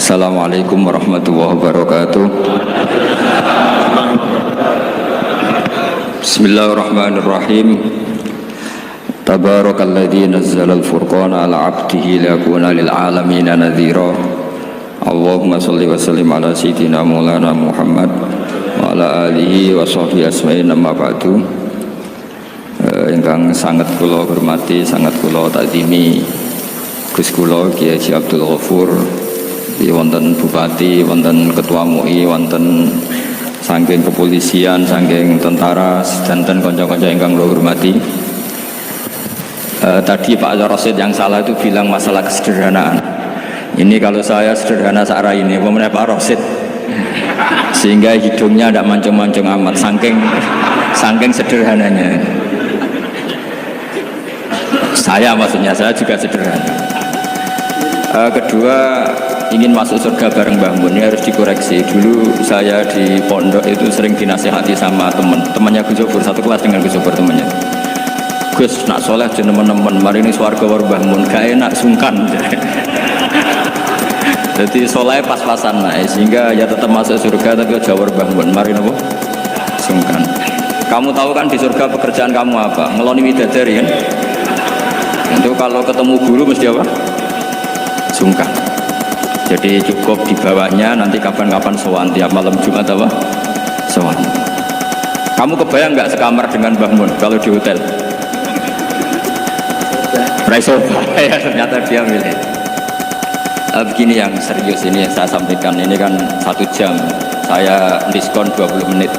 Assalamualaikum warahmatullahi wabarakatuh. Bismillahirrahmanirrahim. Tabarakalladzi nazzala al-furqana ala 'abdihi liyakuna lil 'alamin nadhira. Allahumma shalli wa sallim ala sayyidina Maulana Muhammad wa ala alihi wa sahbihi asma'in, amma ba'du. Ingkang sangat kula hormati, sangat kula takzimi Gus kula Kiai Haji Abdul Ghafur, wonten bupati, wonten ketua MUI, wonten saking kepolisian, saking tentara, dan kanca-kanca ingkang kula hormati. Tadi Pak Rosid yang salah itu bilang masalah kesederhanaan. Ini kalau saya sederhana searah ini, pemenang Pak Rosid, sehingga hidungnya tidak mancung-mancung amat, saking sederhananya. Maksudnya saya juga sederhana. Kedua, ingin masuk surga bareng Mbah Mun, ini harus dikoreksi. Dulu saya di pondok itu sering dinasihati sama temannya Gus Zofur, satu kelas dengan Gus Zofur temannya. Gus, nak soleh aja teman-teman, mari ini swarga war Mbah Mun, gak enak sungkan. Jadi soleh pas-pasan naik, sehingga ya tetap masuk surga tapi jawar Mbah Mun, mari nopo sungkan. Kamu tahu kan di surga pekerjaan kamu apa? Ngeloni widadari kan? Itu kalau ketemu guru mesti apa? Sungkan. Jadi cukup di bawahnya, nanti kapan-kapan sowan tiap malam Jumat apa? Sowan. Kamu kebayang nggak sekamar dengan Mbah Mun kalau di hotel? Raisoba, ya ternyata dia milih. Begini yang serius ini yang saya sampaikan, ini kan 1 jam, saya diskon 20 menit.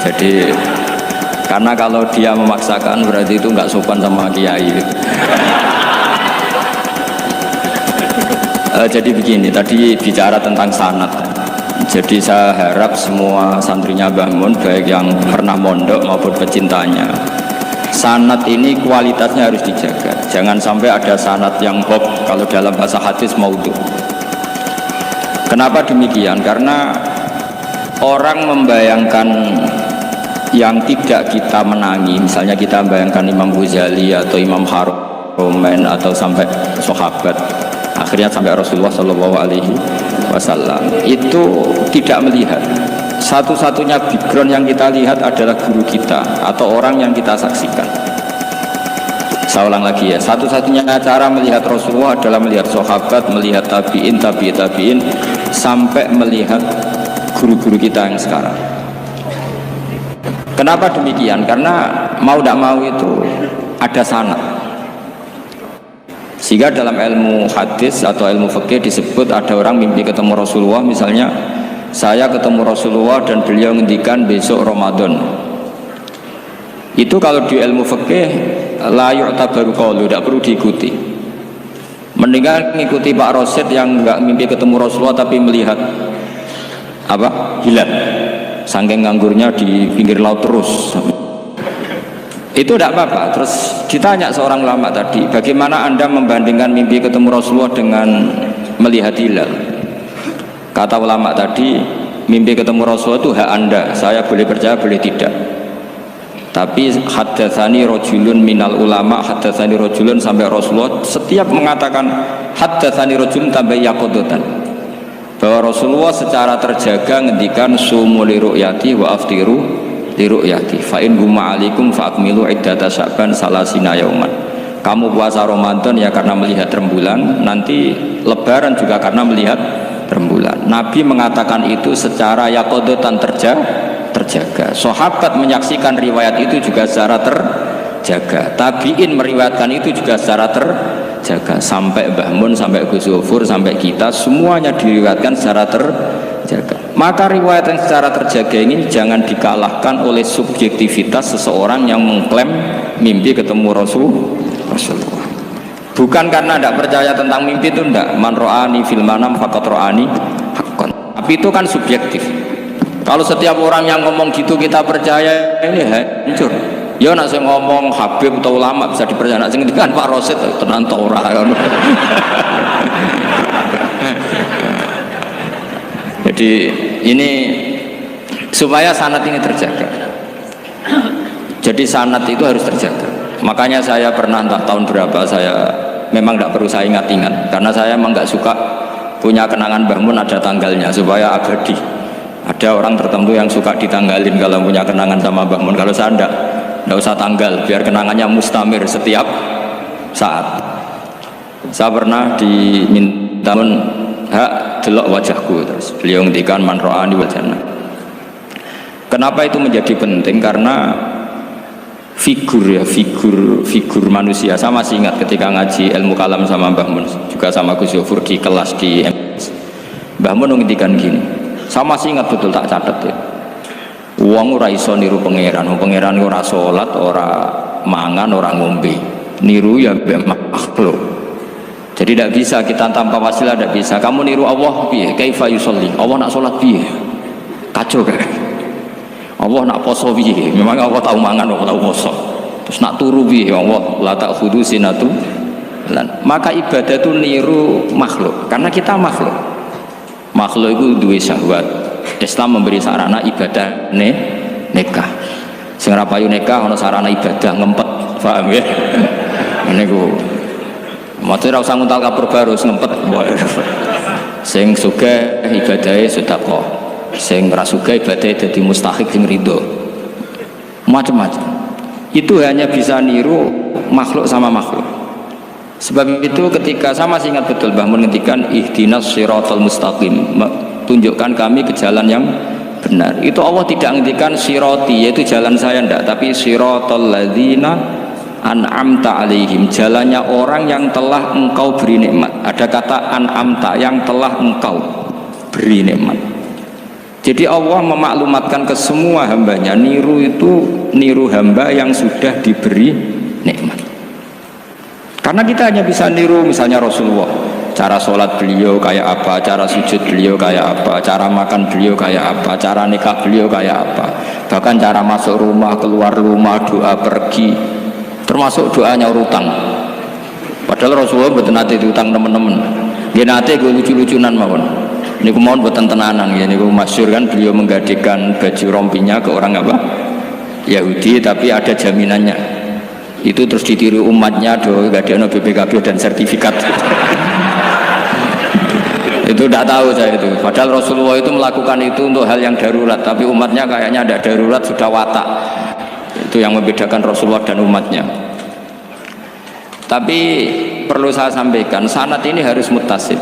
Jadi karena kalau dia memaksakan berarti itu nggak sopan sama kiai. Jadi begini, tadi bicara tentang sanad. Jadi saya harap semua santrinya Mbah Mun, baik yang pernah mondok maupun pecintanya, sanad ini kualitasnya harus dijaga. Jangan sampai ada sanad yang hop, kalau dalam bahasa hadis maudhu. Kenapa demikian? Karena orang membayangkan yang tidak kita menangi, misalnya kita membayangkan Imam Ghazali atau Imam Haromen atau sampai sahabat, akhirnya sampai Rasulullah Shallallahu Alaihi Wasallam, itu tidak melihat. Satu-satunya background yang kita lihat adalah guru kita atau orang yang kita saksikan. Saya ulang lagi ya, satu-satunya cara melihat Rasulullah adalah melihat sahabat, melihat tabi'in, tabi'in, sampai melihat guru-guru kita yang sekarang. Kenapa demikian? Karena mau tidak mau itu ada sanad. Sehingga dalam ilmu hadis atau ilmu fikih disebut ada orang mimpi ketemu Rasulullah, misalnya saya ketemu Rasulullah dan beliau ngendikan besok Ramadan. Itu kalau di ilmu fikih la yu'tabaru qaulu, tidak perlu diikuti. Mendingan mengikuti Pak Rosid yang enggak mimpi ketemu Rasulullah tapi melihat apa? Hilal. Saking nganggurnya di pinggir laut terus. Itu tidak apa-apa. Terus ditanya seorang ulama tadi, bagaimana Anda membandingkan mimpi ketemu Rasulullah dengan melihat hilal? Kata ulama tadi, mimpi ketemu Rasulullah itu hak Anda, saya boleh percaya boleh tidak. Tapi haddatsani rajulun minal ulama, haddatsani rajulun, sampai Rasulullah setiap mengatakan haddatsani rajulun tambah yaqadatan, bahwa Rasulullah secara terjaga ngendikan sumu li ru'yati wa aftiru li ru'yati fa in gumma alaikum fa akmilu iddata sya'ban salasina yauman. Kamu puasa Ramadan ya karena melihat rembulan, nanti lebaran juga karena melihat rembulan. Nabi mengatakan itu secara yaqadatan terjaga. Sahabat menyaksikan riwayat itu juga secara terjaga. Tabi'in meriwayatkan itu juga secara terjaga. Sampai Mbah Mun, sampai Gus Zofur, sampai kita semuanya diriwayatkan secara terjaga. Maka riwayat yang secara terjaga ini jangan dikalahkan oleh subjektivitas seseorang yang mengklaim mimpi ketemu Rasulullah. Bukan karena tidak percaya tentang mimpi, itu tidak. Man ro'ani fil manam faqad ro'ani haqqan. Tapi itu kan subjektif. Kalau setiap orang yang ngomong gitu kita percaya, ini hancur. Ya nak saya ngomong Habib atau ulama bisa dipercaya, nak sing ngendikan Pak Rosid tenan ta ora. Jadi ini supaya sanad ini terjaga. Jadi sanad itu harus terjaga. Makanya saya pernah entah tahun berapa, saya memang tidak perlu saya ingat-ingat karena saya memang nggak suka punya kenangan Mbah Mun ada tanggalnya supaya abadi. Ada orang tertentu yang suka ditanggalin kalau punya kenangan sama Mbah Mun. Kalau saya enggak usah tanggal, biar kenangannya mustamir setiap saat. Saya pernah diminta hak delok wajahku, terus beliau ngendikan man ra'ani wal jannah. Kenapa itu menjadi penting? Karena figur manusia. Saya masih ingat ketika ngaji ilmu kalam sama Mbah Mun, juga sama Gus Yofur di kelas di MS. Mbah Mun ngendikan gini, saya masih ingat betul, tak catat ya. Wong ora iso niru pangeran, pangeran ora salat, ora mangan, ora ngombe. Niru ya makhluk. Jadi tidak bisa kita tanpa wasilah, tidak bisa. Kamu niru Allah piye? Kaifa yusolli? Allah nak salat piye? Kacau kan? Allah nak poso piye? Memang Allah tahu mangan, Allah tahu poso. Terus nak turu piye? Allah la ta'khudhu sinatu. Maka ibadah itu niru makhluk, karena kita makhluk. Makhluk itu duwe syahwat. Islam memberi sarana ibadah nikah. Sing ora payu nikah ana sarana ibadah ngempet, paham ya? Niku. Maksudnya ora usah nguntal kapur baru ngempet. Sing sugih ibadahe sedekah. Sing ora sugih ibadahe dadi mustahik sing ridho. Macam-macam. Itu hanya bisa niru makhluk sama makhluk. Sebab itu ketika saya masih ingat betul Mbah Mun ngendikan ihdinas siratal mustaqim, tunjukkan kami ke jalan yang benar. Itu Allah tidak ngendikan sirati, yaitu jalan saya ndak, tapi siratal ladzina an'amta alaihim, jalannya orang yang telah engkau beri nikmat. Ada kata an'amta, yang telah engkau beri nikmat. Jadi Allah memaklumatkan ke semua hambanya, niru itu niru hamba yang sudah diberi nikmat. Karena kita hanya bisa niru misalnya Rasulullah, cara sholat beliau kayak apa, cara sujud beliau kayak apa, cara makan beliau kayak apa, cara nikah beliau kayak apa, bahkan cara masuk rumah, keluar rumah, doa pergi, termasuk doanya utang. Padahal Rasulullah mboten nate diutang teman-teman. Nggih nate gue lucu-lucunan mawon. Niku mawon mboten tenanan ya, niku masyhur kan beliau menggadaikan baju rompinya ke orang apa? Yahudi, tapi ada jaminannya. Itu terus ditiru umatnya, do gadekno BPKB dan sertifikat. Itu tidak tahu saya itu. Padahal Rasulullah itu melakukan itu untuk hal yang darurat, tapi umatnya kayaknya ada darurat, sudah watak. Itu yang membedakan Rasulullah dan umatnya. Tapi perlu saya sampaikan, sanad ini harus muttasil,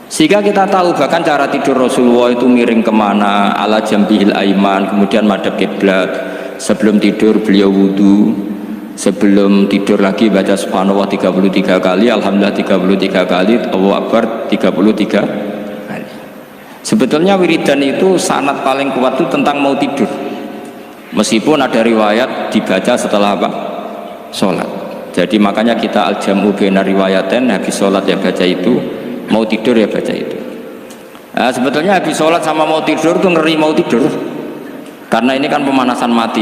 sehingga kita tahu bahkan cara tidur Rasulullah itu miring kemana, ala jambihil aiman, kemudian madhab kiblat. Sebelum tidur beliau wudu, sebelum tidur lagi baca subhanallah 33 kali, alhamdulillah 33 kali, Allahu akbar 33 kali. Sebetulnya wiridan itu sanad paling kuat itu tentang mau tidur, meskipun ada riwayat dibaca setelah apa? Sholat. Jadi makanya kita al-jam'u baina riwayaten, habis sholat ya baca itu, mau tidur ya baca itu. Nah, sebetulnya habis sholat sama mau tidur itu ngeri mau tidur, karena ini kan pemanasan mati,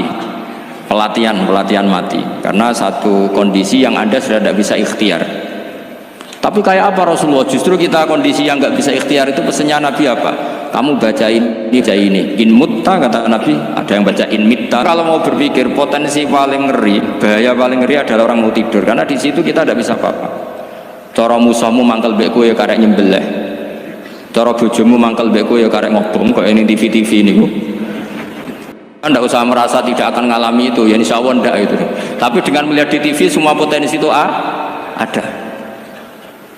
pelatihan mati, karena satu kondisi yang Anda sudah tidak bisa ikhtiar. Tapi kayak apa Rasulullah? Justru kita kondisi yang nggak bisa ikhtiar itu pesannya Nabi apa? Kamu bacain ini, in mutta, kata Nabi, ada yang baca in mitta. Kalau mau berpikir potensi paling ngeri, bahaya paling ngeri adalah orang mau tidur, karena di situ kita tidak bisa apa-apa. Cara musamu mangkel beku ya karek nyembelih, cara bojomu mangkel beku ya karek ngobong, kok ini TV ini bu. Anda usah merasa tidak akan mengalami itu, ya insya Allah enggak itu. Tapi dengan melihat di TV semua potensi itu ada.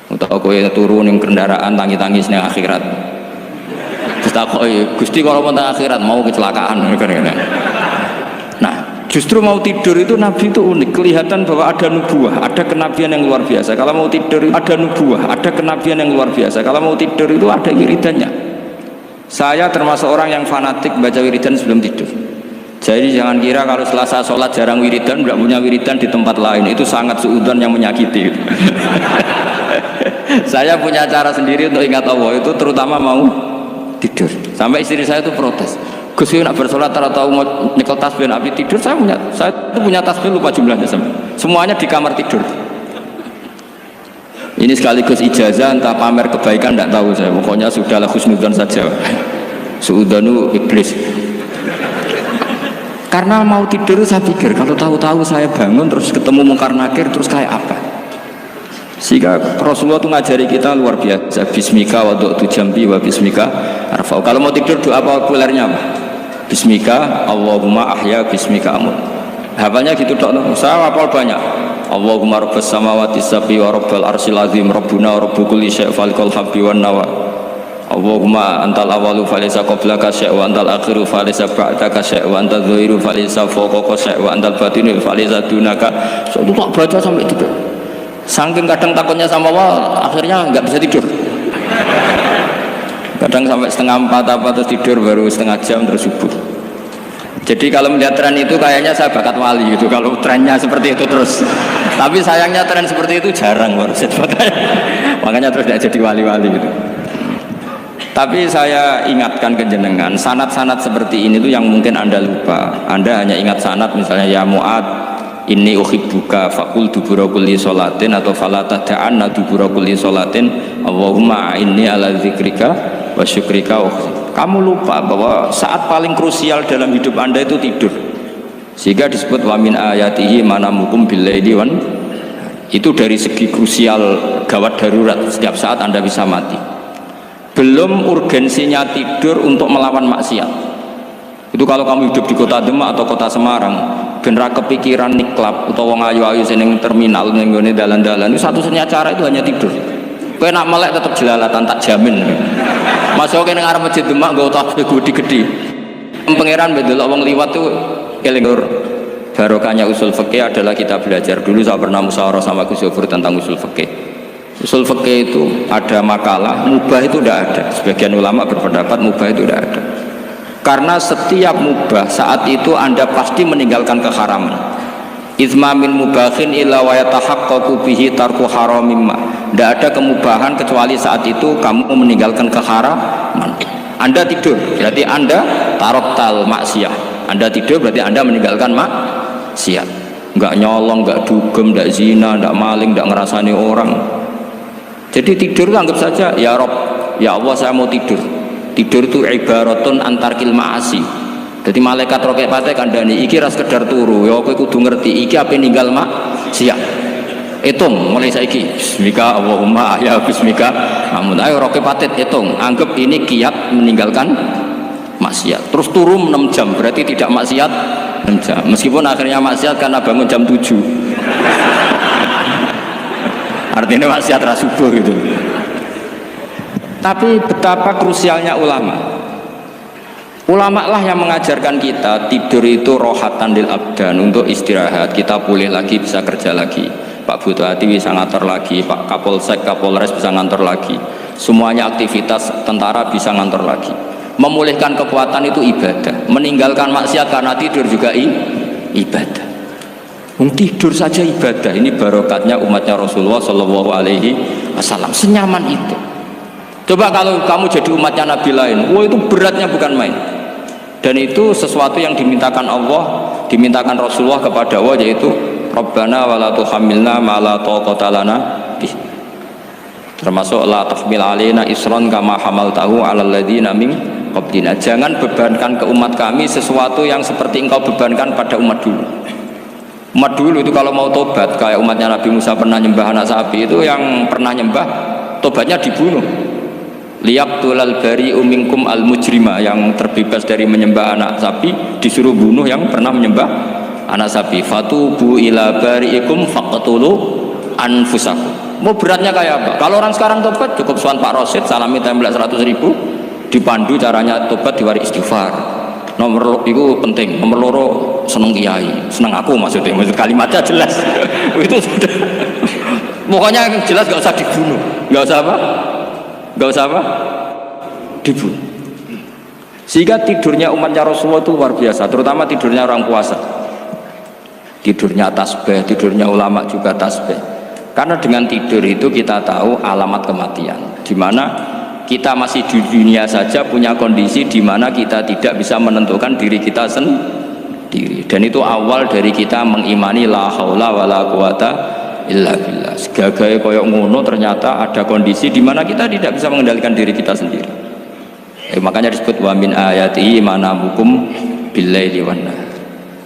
Untuk aku yang turun yang kendaraan tangis-tangis nih akhirat. Terus tak Gusti kalau mau akhirat mau kecelakaan. Nah, justru mau tidur itu Nabi itu unik, kelihatan bahwa ada nubuah, ada kenabian yang luar biasa. Kalau mau tidur ada nubuah, ada kenabian yang luar biasa. Kalau mau tidur itu ada wiridannya. Saya termasuk orang yang fanatik baca wiridan sebelum tidur. Jadi jangan kira kalau Selasa sholat jarang wiridan, tidak punya wiridan di tempat lain, itu sangat suudzon yang menyakiti. Saya punya cara sendiri untuk ingat Allah, itu terutama mau tidur. Sampai istri saya itu protes, Gus nak bersolat tahu mau nyekel tasbih nabi tidur. Saya itu punya tasbih lupa jumlahnya, semuanya di kamar tidur. Ini sekaligus ijazah, entah pamer kebaikan tidak tahu saya, pokoknya sudahlah husnudzon saja. Suudzonu iblis. Karena mau tidur saya pikir kalau tahu-tahu saya bangun terus ketemu mungkar nakir terus kayak apa? Sehingga Rasulullah itu ngajari kita luar biasa. Bismika wada'tu jambi wa bismika arfa'u. Kalau mau tidur doa populernya apa? Bismika Allahumma ahya bismika amut. Hafalnya gitu dok. Saya hafal banyak. Allahumma rabbas samawati sab'i wa rabbal arsyil azim rabbuna wa rabbu kulli syai' falikul habbi wan nawa. Allahumma antal awalu falaysa qablaka syai' wa antal akhiru falaysa ba'daka syai' wa antal dhahiru falaysa fawqaka syai' wa antal batinu falaysa dunaka. So, itu tak baca sampai tidur. Saking kadang takutnya sama Allah, akhirnya nggak bisa tidur. Kadang sampai setengah 4 apa terus tidur baru setengah jam terus subuh. Jadi kalau melihat tren itu kayaknya saya bakat wali gitu. Kalau trennya seperti itu terus. Tapi sayangnya tren seperti itu jarang baru. Makanya terus tidak jadi wali-wali gitu. Tapi saya ingatkan ke jenengan, sanad-sanad seperti ini tuh yang mungkin Anda lupa. Anda hanya ingat sanad misalnya ya Mu'ad inni uhibbuka faqul dubura kulli sholatin atau fala tad'anna dubura kulli sholatin Allahumma inni ala dzikrika wa syukrika. Kamu lupa bahwa saat paling krusial dalam hidup Anda itu tidur. Sehingga disebut wa min ayatihi manamukum billaili wan. Itu dari segi krusial gawat darurat, setiap saat Anda bisa mati. Belum urgensinya tidur untuk melawan maksiat. Itu kalau kamu hidup di kota Demak atau kota Semarang, bener kepikiran niklap atau wong ayu-ayu seneng terminal ning ngene dalan-dalan, itu satu-satunya cara itu hanya tidur. Kowe nak melek tetap jelalatan tak jamin. Masuk ning arep masjid Demak nggo tasbih gede-gede. Pangeran bedelok wong liwat tuh eling. Barokahnya usul fikih adalah kita belajar. Dulu saya pernah musyawarah sama Gus Yofur tentang usul fikih. Usul fikih itu ada makalah mubah itu tidak ada. Sebagian ulama berpendapat mubah itu tidak ada. Karena setiap mubah saat itu Anda pasti meninggalkan keharaman. Izma min mubahin illa wa yatahaqqaqu bihi tarku haramimma. Tidak ada kemubahan kecuali saat itu kamu meninggalkan keharaman. Anda tidur berarti Anda taroktal maksiyah. Anda tidur berarti Anda meninggalkan maksiat. Enggak nyolong, enggak dugem, enggak zina, enggak maling, enggak ngerasani orang. Jadi tidur itu anggap saja ya Rob, ya Allah saya mau tidur. Tidur itu ibaratun antarkil ma'asi. Jadi malaikat roket pate kandani iki ras sekedar turu. Ya kowe kudu ngerti iki ape ninggal maksiat. Hitung mulai saiki. Bismika Allahumma ya bismika. Amun ayo roket pate hitung. Anggap ini kiat meninggalkan maksiat. Terus turun 6 jam berarti tidak maksiat 6 jam. Meskipun akhirnya maksiat karena bangun jam 7. Artinya maksiat ras subuh gitu. Tapi betapa krusialnya ulama. Ulama lah yang mengajarkan kita tidur itu rohatan lil abdan, untuk istirahat. Kita pulih lagi, bisa kerja lagi. Pak Butuh Hati bisa ngantor lagi, Pak Kapolsek, Kapolres bisa ngantor lagi. Semuanya aktivitas tentara bisa ngantor lagi. Memulihkan kekuatan itu ibadah. Meninggalkan maksiat karena tidur juga ibadah. Tidur saja ibadah. Ini barokatnya umatnya Rasulullah Shallallahu Alaihi Wasallam. Senyaman itu. Coba kalau kamu jadi umatnya Nabi lain, wah itu beratnya bukan main. Dan itu sesuatu yang dimintakan Allah, dimintakan Rasulullah kepada Allah, yaitu Rabbana wa la tuhammilna ma la taqata lana bih. Termasuk la tahmil alaina isran kama hamaltahu 'alal ladzina min qablina. Jangan bebankan ke umat kami sesuatu yang seperti engkau bebankan pada umat dulu. Umat dulu itu kalau mau tobat, kayak umatnya Nabi Musa pernah nyembah anak sapi, itu yang pernah nyembah tobatnya dibunuh. Liyaqtulal bari'u minkum al mujrima, yang terbebas dari menyembah anak sapi disuruh bunuh yang pernah menyembah anak sapi. Fatubu ila bari'ikum faqtulu anfusakum. Mau beratnya kayak apa? Kalau orang sekarang tobat cukup soal Pak Rosid salami template 100.000, dipandu caranya tobat diwari istighfar. Nomor itu penting. Nomor loro seneng kiai, seneng aku maksudnya. Maksud kalimatnya jelas. Itu sudah. Pokoknya yang jelas gak usah dibunuh, gak usah apa? Gak usah apa? Dibunuh. Sehingga tidurnya umatnya Rasulullah itu luar biasa, terutama tidurnya orang puasa. Tidurnya tasbih, tidurnya ulama juga tasbih. Karena dengan tidur itu kita tahu alamat kematian. Dimana kita masih di dunia saja punya kondisi di mana kita tidak bisa menentukan diri kita sendiri. Dan itu awal dari kita mengimani la haula wala quwata illa billah. Segagai koyok ngono ternyata ada kondisi di mana kita tidak bisa mengendalikan diri kita sendiri. Makanya disebut wa min ayatihi manamukum billaili wan nahar.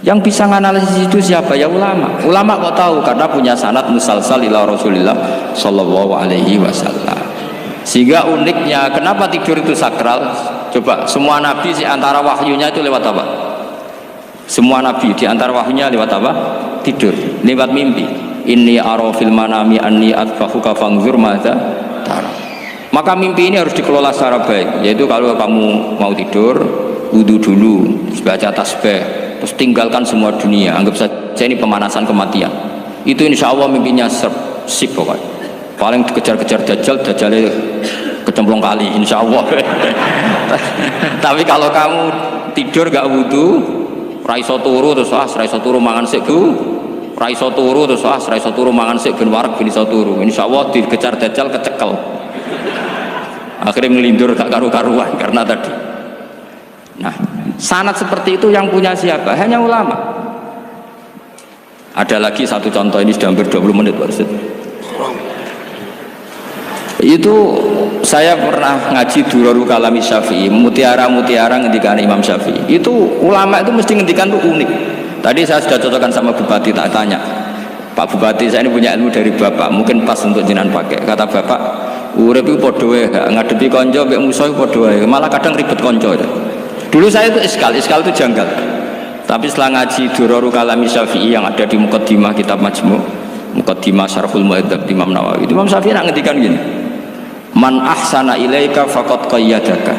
Yang bisa menganalisis itu siapa? Ya ulama. Ulama kok tahu karena punya sanad musalsal ila Rasulillah sallallahu alaihi wasallam. Sehingga uniknya kenapa tidur itu sakral? Coba semua nabi di antara wahyunya itu lewat apa? Semua nabi di antara wahyunya lewat apa? Tidur, lewat mimpi. Inni ara fil manami anni atbahuka fanzur madza tara. Maka mimpi ini harus dikelola secara baik, yaitu kalau kamu mau tidur, wudu dulu, baca tasbih, terus tinggalkan semua dunia, anggap saja ini pemanasan kematian. Itu insya Allah mimpinya sip pokoknya. Paling dikejar-kejar Dajjalnya kecemplung kali, insya Allah. Tapi kalau kamu tidur gak wudu, raiso turu terus raiso turu mangan sik bu, raiso turu terus raiso turu mangan sik ben wareg ben iso turu. Insya Allah dikejar Dajjal kecekel. Akhirnya ngelindur tak karu-karuan karena tadi. Nah, sanad seperti itu yang punya siapa? Hanya ulama. Ada lagi satu contoh, ini sudah hampir 20 menit Pak Ustaz. Itu saya pernah ngaji Durarul Kalami Syafi'i, mutiara-mutiara ngendikan Imam Syafi'i. Itu ulama itu mesti ngendikan tuh unik. Tadi saya sudah cocokkan sama Bupati, tak tanya, Pak Bupati, saya ini punya ilmu dari Bapak, mungkin pas untuk jenengan pakai. Kata Bapak, urip iku padha wae, ngadepi kanca mbek musuh padha wae, malah kadang ribet kanca. Dulu saya itu iskal itu janggal. Tapi setelah ngaji Durarul Kalami Syafi'i yang ada di Muqaddimah kitab Majmu', Muqaddimah Syarhul Muhadzab Imam Nawawi. Itu Imam Syafi'i nak ngendikan gini. Man ahsana ilaika faqad qayyadaka.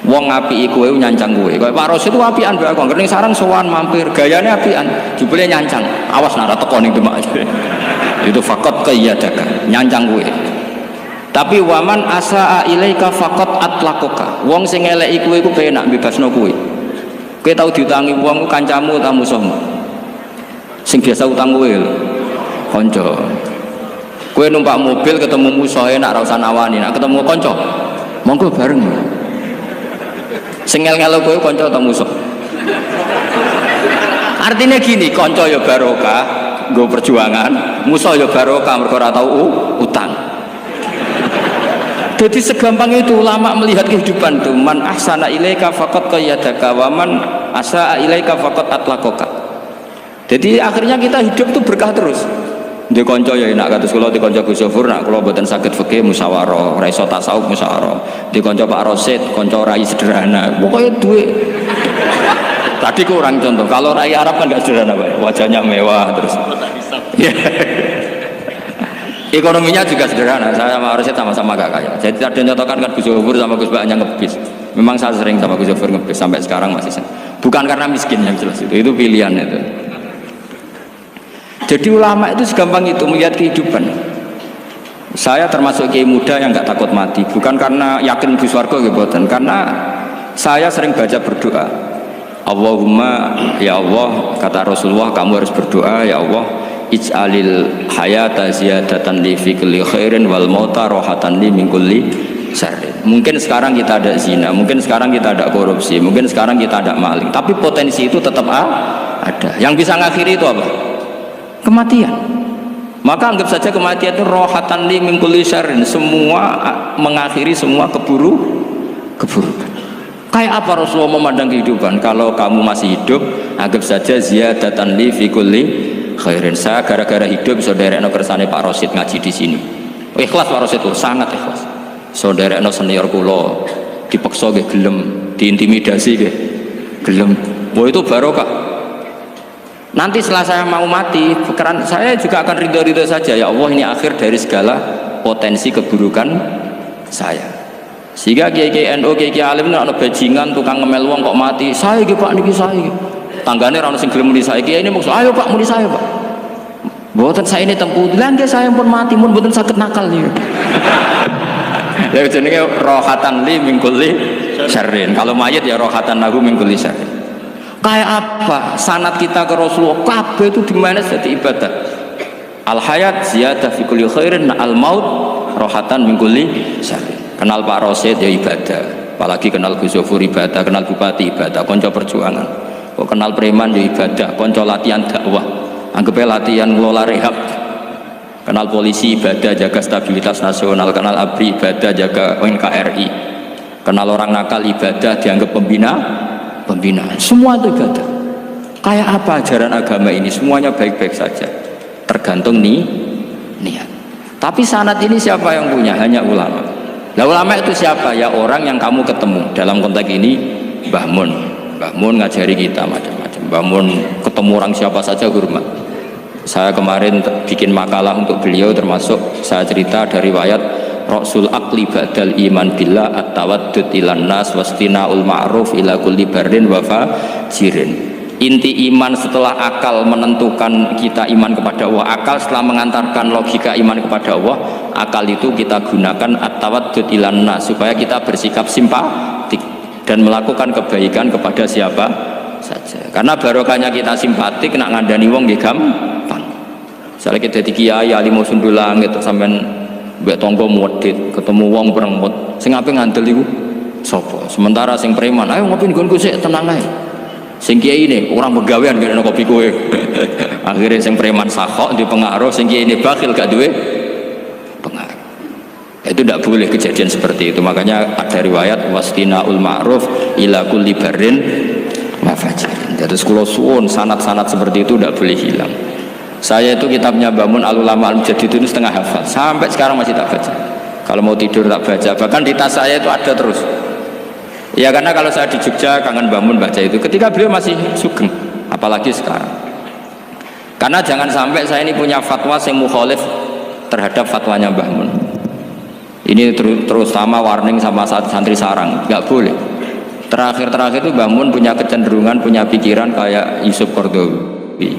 Wong apiki kowe nyancang kowe. Kaya Pak Rosid itu apian mbak aku. Ngerti sarang sowan mampir, gayane apian, jebule nyancang. Awas nak teko ning Demak. Itu faqad qayyadaka, nyancang kowe. Tapi waman asaa ilaika faqad atlaqaka. Wong sing eleki kowe iku penak bebasno kowe. Kowe tau diutangi wong kancamu ta musuhmu? Sing biasa utang kowe lho. Kanca. Kowe numpak mobil ketemu musuh enak ra usah nawani, nak ketemu kanca monggo bareng. Sing ngel-ngelo kowe kanca ta musuh? Artinya gini, kanca ya barokah, nggo perjuangan, musuh ya barokah mergo ora tau utang. Jadi segampang itu ulama melihat kehidupan tuh. Man ahsana ilaika faqad qayyadaka wa man asaa ilaika faqad atlaqaka. Jadi akhirnya kita hidup tuh berkah terus. Di konco ya enak kados kula di konco Gus Sofur nak kula mboten saged fikih musyawarah, ra iso tasawuf musyawarah. Di konco Pak Rosid, konco rai sederhana. Pokoknya duwe. Tadi kurang contoh. Kalau rai Arab kan enggak sederhana, Pak. Wajahnya mewah terus. Ekonominya juga sederhana. Saya sama Rosid sama-sama gak kaya. Jadi ada nyontohkan kan Gus Sofur sama Gus Baknya ngebis. Memang saya sering sama Gus Sofur ngebis sampai sekarang masih sering. Bukan karena miskin yang jelas itu pilihan itu. Jadi ulama itu segampang itu melihat kehidupan. Saya termasuk kiai muda yang nggak takut mati, bukan karena yakin di surga gitu, karena saya sering baca berdoa. Allahumma ya Allah, kata Rasulullah, kamu harus berdoa ya Allah, ij'alil hayata ziyadatan li fi kulli khairin wal mauta rohatan li min kulli syarrin. Mungkin sekarang kita ada zina, mungkin sekarang kita ada korupsi, mungkin sekarang kita ada maling, tapi potensi itu tetap ada. Yang bisa ngakhiri itu apa? Kematian. Maka anggap saja kematian itu rohatan li min kulli syarrin, semua mengakhiri semua keburukan. Kayak apa Rasulullah memandang kehidupan? Kalau kamu masih hidup, anggap saja ziyadatan li fi kulli khairin. Saya gara-gara hidup saudaranya kersane Pak Rosid ngaji di sini. Ikhlas Pak Rosid itu sangat ikhlas. Saudaranya senior kula dipaksa nggih gelem, diintimidasi nggih gelem. Wah itu barokah. Nanti setelah saya mau mati, pikiran saya juga akan ridho-ridho saja. Ya Allah, ini akhir dari segala potensi keburukan saya. Sehingga kiai-kiai NU, kiai-kiai alim ini ada bajingan, tukang ngemel wong kok mati. Saya gitu Pak, niki saya. Tanggane ra ono sing gelem muni saya. Kiai ini maksud, ayo Pak, muni saya Pak. Mboten saya ini tempuh. Lah nggih saya pun mati, mun mboten saged nakal niku. Ya jenenge rohatan li min kulli syarrin. Kalau mayit ya rohatan lahu min kulli syarrin. Kayak apa sanad kita ke Rasulullah? Kabeh itu dimana jadi ibadah. Al hayat ziyadah fi kulli khairin, al maut rohatan min kulli syarrin. Kenal Pak Rosid ya ibadah, apalagi kenal Gus Sofur ibadah, kenal Bupati ibadah, konco perjuangan. Kok kenal preman ya ibadah, konco latihan dakwah, anggapnya latihan ngelola rehab. Kenal polisi ibadah, jaga stabilitas nasional. Kenal ABRI ibadah, jaga NKRI. Kenal orang nakal ibadah, dianggap pembinaan. Semua itu ibadah. Kayak apa ajaran agama ini? Semuanya baik-baik saja, tergantung niat. Tapi sanad ini siapa yang punya? Hanya ulama. Nah ulama itu siapa? Ya orang yang kamu ketemu. Dalam konteks ini Mbah Mun. Mbah Mun ngajari kita macam-macam. Mbah Mun ketemu orang siapa saja hormat. Saya kemarin bikin makalah untuk beliau, termasuk saya cerita dari riwayat Rasul Aqli Ba'dal Iman Billah At-Tawaddud ilan nas wastina'ul ma'ruf ila kulli barrin wa fajirin. Inti iman setelah akal menentukan kita iman kepada Allah, akal setelah mengantarkan logika iman kepada Allah, akal itu kita gunakan at-tawaddud ilan nas supaya kita bersikap simpatik dan melakukan kebaikan kepada siapa saja. Karena barokahnya kita simpatik nak ngandani wong nggih gampang. Misalnya kita di kiai alim sundulang gitu sampean mbek tangga muwedhit ketemu wong premut sing ape ngandel iku sapa? Sementara sing preman ayo ngopi nggonku sik tenang ae. Sing kiai ini orang begawean gak ada kopi kue. Akhirnya sing preman sakok di pengaruh, sing kiai ini bakhil gak duwe pengaruh. Itu tidak boleh kejadian seperti itu. Makanya ada riwayat wastina'ul ma'ruf ila kulli barrin wa fajirin. Jadi sekolah suwun sanad-sanad seperti itu tidak boleh hilang. Saya itu kitabnya Bangun Al-Ulama Al-Mujaddid itu setengah hafal, sampai sekarang masih tak baca. Kalau mau tidur tak baca, bahkan di tas saya itu ada terus. Ya karena kalau saya di Jogja kangen bangun baca itu ketika beliau masih sugeng, apalagi sekarang. Karena jangan sampai saya ini punya fatwa yang mukhalif terhadap fatwanya Mbah Mun. Ini terutama warning sama santri sarang, nggak boleh. Terakhir itu Mbah Mun punya kecenderungan, punya pikiran kayak Yusuf Qaradawi,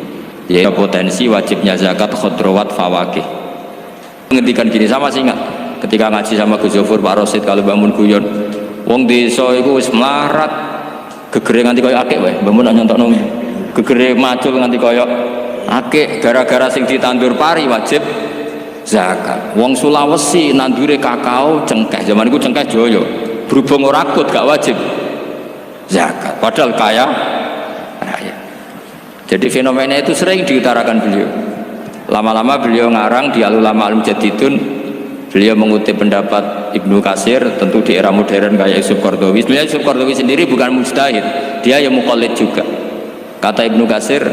yaitu potensi wajibnya zakat khodrowat fawakih. Ngendikan gini, sama sih ingat ketika ngaji sama Gus Zofur Pak Rosid kalau Mbah Mun guyon. Wong desa iku wis melarat gegere nganti kaya akeh wae. Mbah Mun nyontokno gegere macul nganti kaya akeh gara-gara sing ditandur pari wajib zakat. Wong Sulawesi nandure kakao cengkeh, zaman iku cengkeh Jaya. Berhubung ora akut gak wajib zakat. Padahal kaya raya. Jadi fenomena itu sering diutarakan beliau. Lama-lama beliau ngarang di Al-Ulama Al-Mujaddidun. Beliau mengutip pendapat Ibnu Katsir, tentu di era modern kayak Yusuf Qaradawi. Sebenarnya Yusuf Qaradawi sendiri bukan mujtahid, dia yang muqallid juga. Kata Ibnu Katsir,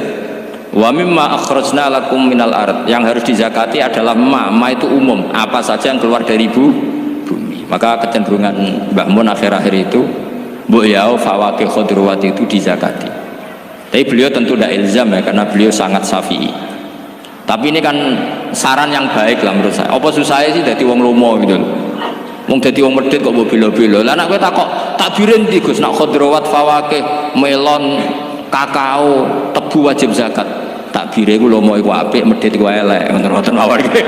wa mimma akhrajna lakum minal ard, yang harus dizakati adalah ma itu umum, apa saja yang keluar dari bumi. Maka kecenderungan Mbah Mun akhir-akhir itu mbok yao fawakih khudrawat itu dizakati. Tapi beliau tentu tidak ilzam ya, karena beliau sangat syafi'i. Tapi ini kan saran yang baik lah menurut saya. Apa susah sih dadi wong lomo gitu lho. Wong dadi wong medhit kok mbok bela-bela. Lah nek kowe takok takbirin ndi Gus, nak khudrawat fawakih, melon, kakao, tebu wajib zakat. Takbire iku lomo iku apik, medhit iku elek. Ngoten mawon iki.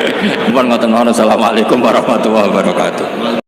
Mumpun ngoten mawon. Assalamualaikum warahmatullahi wabarakatuh.